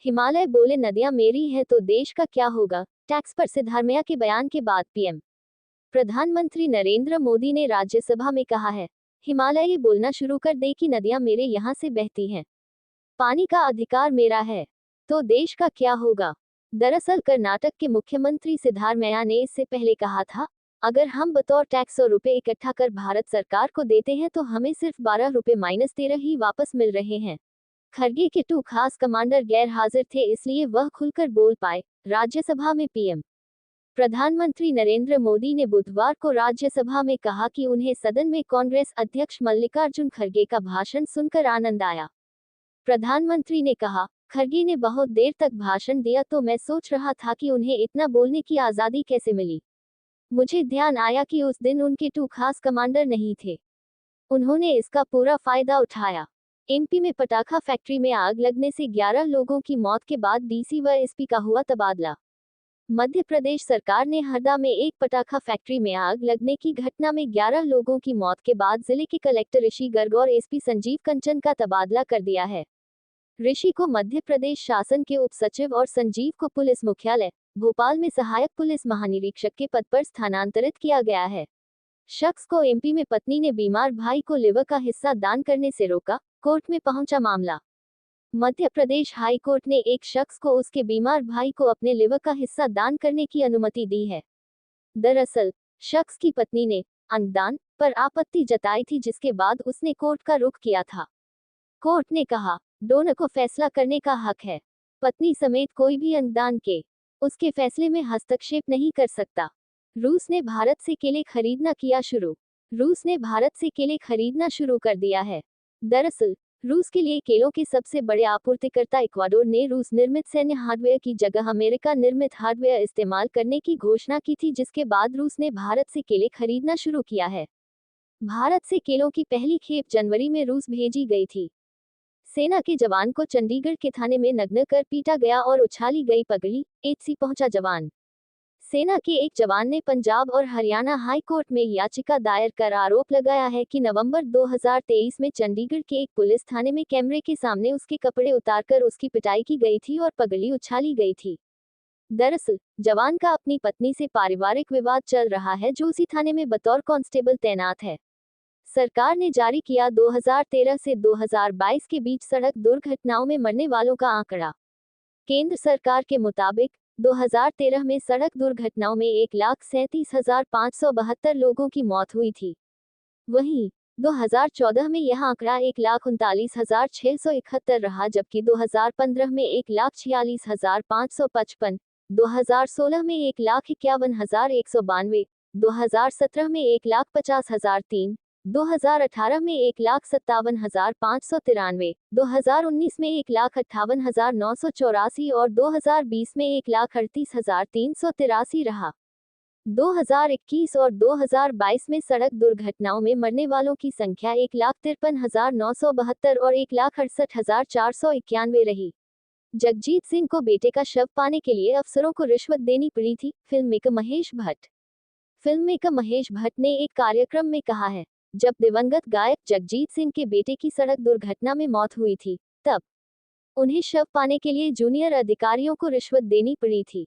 हिमालय बोले नदियां मेरी हैं तो देश का क्या होगा। टैक्स पर सिद्धारमैया के बयान के बाद पीएम प्रधानमंत्री नरेंद्र मोदी ने राज्यसभा में कहा है, हिमालय ये बोलना शुरू कर दे कि नदियां मेरे यहाँ से बहती हैं, पानी का अधिकार मेरा है, तो देश का क्या होगा। दरअसल कर्नाटक के मुख्यमंत्री सिद्धारमैया ने इससे पहले कहा था, अगर हम बतौर टैक्स 100 रुपए इकट्ठा कर भारत सरकार को देते हैं तो हमें सिर्फ 12 रुपए -13 ही वापस मिल रहे हैं। खरगे के 2 खास कमांडर गैर हाजिर थे, इसलिए वह खुलकर बोल पाए। राज्यसभा में पीएम प्रधानमंत्री नरेंद्र मोदी ने बुधवार को राज्यसभा में कहा कि उन्हें सदन में कांग्रेस अध्यक्ष मल्लिकार्जुन खरगे का भाषण सुनकर आनंद आया। प्रधानमंत्री ने कहा, खरगे ने बहुत देर तक भाषण दिया तो मैं सोच रहा था कि उन्हें इतना बोलने की आजादी कैसे मिली। मुझे ध्यान आया कि उस दिन उनके 2 खास कमांडर नहीं थे। उन्होंने इसका पूरा फायदा उठाया। एमपी में पटाखा फैक्ट्री में आग लगने से 11 लोगों की मौत के बाद डीसी व एसपी का हुआ तबादला। मध्य प्रदेश सरकार ने हरदा में एक पटाखा फैक्ट्री में आग लगने की घटना में 11 लोगों की मौत के बाद जिले के कलेक्टर ऋषि गर्ग और एसपी संजीव कंचन का तबादला कर दिया है। ऋषि को मध्य प्रदेश शासन के उप सचिव और संजीव को पुलिस मुख्यालय भोपाल में सहायक पुलिस महानिरीक्षक के पद पर स्थानांतरित किया गया है। शख्स को एमपी में पत्नी ने बीमार भाई को लिवर का हिस्सा दान करने से रोका, कोर्ट में पहुंचा मामला। मध्य प्रदेश हाई कोर्ट ने एक शख्स को उसके बीमार भाई को अपने लिवर का हिस्सा दान करने की अनुमति दी है। दरअसल शख्स की पत्नी ने अंगदान पर आपत्ति जताई थी, जिसके बाद उसने कोर्ट का रुख किया था। कोर्ट ने कहा, डोनर को फैसला करने का हक है। पत्नी समेत कोई भी अंगदान के उसके फैसले में हस्तक्षेप नहीं कर सकता। रूस ने भारत से केले खरीदना किया शुरू। रूस ने भारत से केले खरीदना शुरू कर दिया है। दरअसल रूस के लिए केलों के सबसे बड़े आपूर्तिकर्ता इक्वाडोर ने रूस निर्मित सैन्य हार्डवेयर की जगह अमेरिका निर्मित हार्डवेयर इस्तेमाल करने की घोषणा की थी, जिसके बाद रूस ने भारत से केले खरीदना शुरू किया है। भारत से केलों की पहली खेप जनवरी में रूस भेजी गई थी। सेना के जवान को चंडीगढ़ के थाने में नग्न कर पीटा गया और उछाली गई पगड़ी, एचसी पहुंचा जवान। सेना के एक जवान ने पंजाब और हरियाणा हाई कोर्ट में याचिका दायर कर आरोप लगाया है कि नवंबर 2023 में चंडीगढ़ के एक पुलिस थाने में कैमरे के सामने उसके कपड़े उतारकर उसकी पिटाई की गई थी और पगड़ी उछाली गई थी। दरअसल जवान का अपनी पत्नी से पारिवारिक विवाद चल रहा है, जो उसी थाने में बतौर कांस्टेबल तैनात है। सरकार ने जारी किया 2013 से 2022 के बीच सड़क दुर्घटनाओं में मरने वालों का आंकड़ा। केंद्र सरकार के मुताबिक 2013 में सड़क दुर्घटनाओं में 1,37,572 लोगों की मौत हुई थी। वहीं 2014 में यह आंकड़ा 1,39,671 रहा, जबकि 2015 में 1,46,555, 2016 में 1,51,192, 2017 में 1,50,003, 2018 में 1,57,593, 2019 में 1,58,984 और 2020 में 1,38,383 रहा। 2021 और 2022 में सड़क दुर्घटनाओं में मरने वालों की संख्या 1,53,972 और 1,68,491 रही। जगजीत सिंह को बेटे का शव पाने के लिए अफसरों को रिश्वत देनी पड़ी थी। फिल्ममेकर महेश भट्ट ने एक कार्यक्रम में कहा है, जब दिवंगत गायक जगजीत सिंह के बेटे की सड़क दुर्घटना में मौत हुई थी, तब उन्हें शव पाने के लिए जूनियर अधिकारियों को रिश्वत देनी पड़ी थी।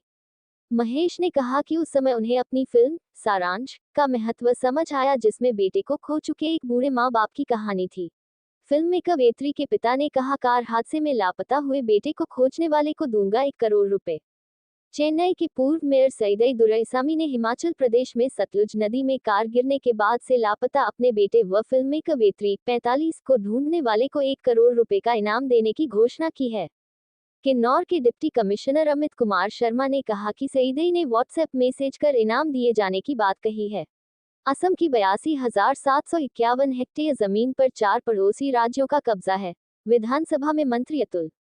महेश ने कहा कि उस समय उन्हें अपनी फिल्म सारांश का महत्व समझ आया, जिसमें बेटे को खो चुके एक बूढ़े माँ बाप की कहानी थी। फिल्ममेकर वेत्री के पिता ने कहा, कार हादसे में लापता हुए बेटे को खोजने वाले को दूंगा 1 करोड़ रुपए। चेन्नई के पूर्व मेयर सईदई दुरईसामी ने हिमाचल प्रदेश में सतलुज नदी में कार गिरने के बाद से लापता अपने बेटे व फिल्ममेकर वेत्री 45 को ढूंढने वाले को 1 करोड़ रुपए का इनाम देने की घोषणा की है। किन्नौर के डिप्टी कमिश्नर अमित कुमार शर्मा ने कहा कि सईदई ने व्हाट्सएप मैसेज कर इनाम दिए जाने की बात कही है। असम की 82,751 हेक्टेयर जमीन पर 4 पड़ोसी राज्यों का कब्जा है। विधानसभा में मंत्री अतुल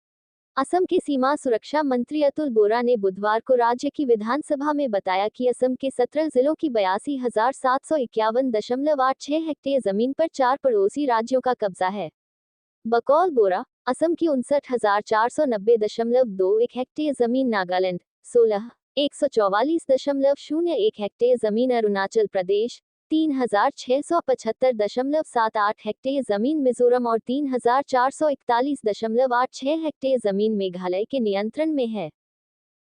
असम के सीमा सुरक्षा मंत्री अतुल बोरा ने बुधवार को राज्य की विधानसभा में बताया कि असम के 17 जिलों की 82,751.86 हेक्टेयर जमीन पर 4 पड़ोसी राज्यों का कब्जा है। बकौल बोरा, असम की 59,490.21 हेक्टेयर जमीन नागालैंड, 16,144.01 हेक्टेयर जमीन अरुणाचल प्रदेश, 3,675.78 हेक्टेयर जमीन मिजोरम और 3,441.86 हेक्टेयर जमीन मेघालय के नियंत्रण में है।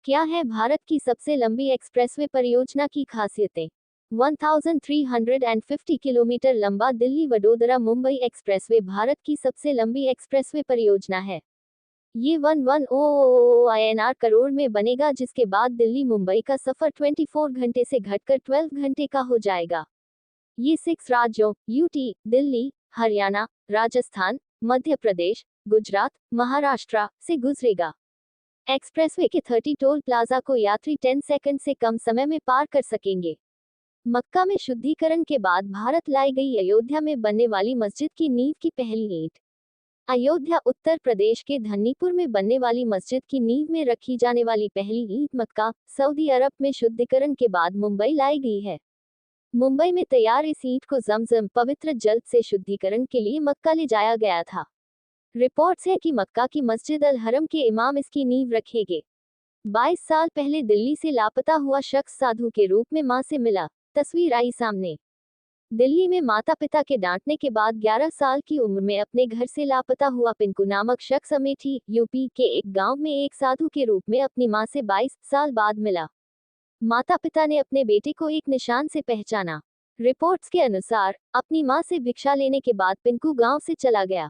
क्या है भारत की सबसे लंबी एक्सप्रेसवे परियोजना की खासियतें? 1350 किलोमीटर लंबा दिल्ली वडोदरा मुंबई एक्सप्रेसवे भारत की सबसे लंबी एक्सप्रेसवे परियोजना है। ये 1100 INR करोड़ में बनेगा, जिसके बाद दिल्ली मुंबई का सफर 24 घंटे से घटकर 12 घंटे का हो जाएगा। ये 6 राज्यों यूटी, दिल्ली, हरियाणा, राजस्थान, मध्य प्रदेश, गुजरात, महाराष्ट्र से गुजरेगा। एक्सप्रेसवे के 30 टोल प्लाजा को यात्री 10 सेकंड से कम समय में पार कर सकेंगे। मक्का में शुद्धिकरण के बाद भारत लाई गई अयोध्या में बनने वाली मस्जिद की नींव की पहली ईंट। अयोध्या उत्तर प्रदेश के धन्नीपुर में बनने वाली मस्जिद की नींव में रखी जाने वाली पहली ईंट मक्का, सऊदी अरब में शुद्धिकरण के बाद मुंबई लाई गई है। मुंबई में तैयार इस ईंट को जमजम पवित्र जल से शुद्धिकरण के लिए मक्का ले जाया गया था। रिपोर्ट्स है कि मक्का की मस्जिद अल हरम के इमाम इसकी नींव रखेंगे। 22 साल पहले दिल्ली से लापता हुआ शख्स साधु के रूप में मां से मिला। तस्वीर आई सामने। दिल्ली में माता पिता के डांटने के बाद 11 साल की उम्र में अपने घर से लापता हुआ पिंकू नामक शख्स अमेठी, यूपी के एक गांव में एक साधु के रूप में अपनी मां से 22 साल बाद मिला। माता पिता ने अपने बेटे को एक निशान से पहचाना। रिपोर्ट्स के अनुसार अपनी मां से भिक्षा लेने के बाद पिंकू गांव से चला गया।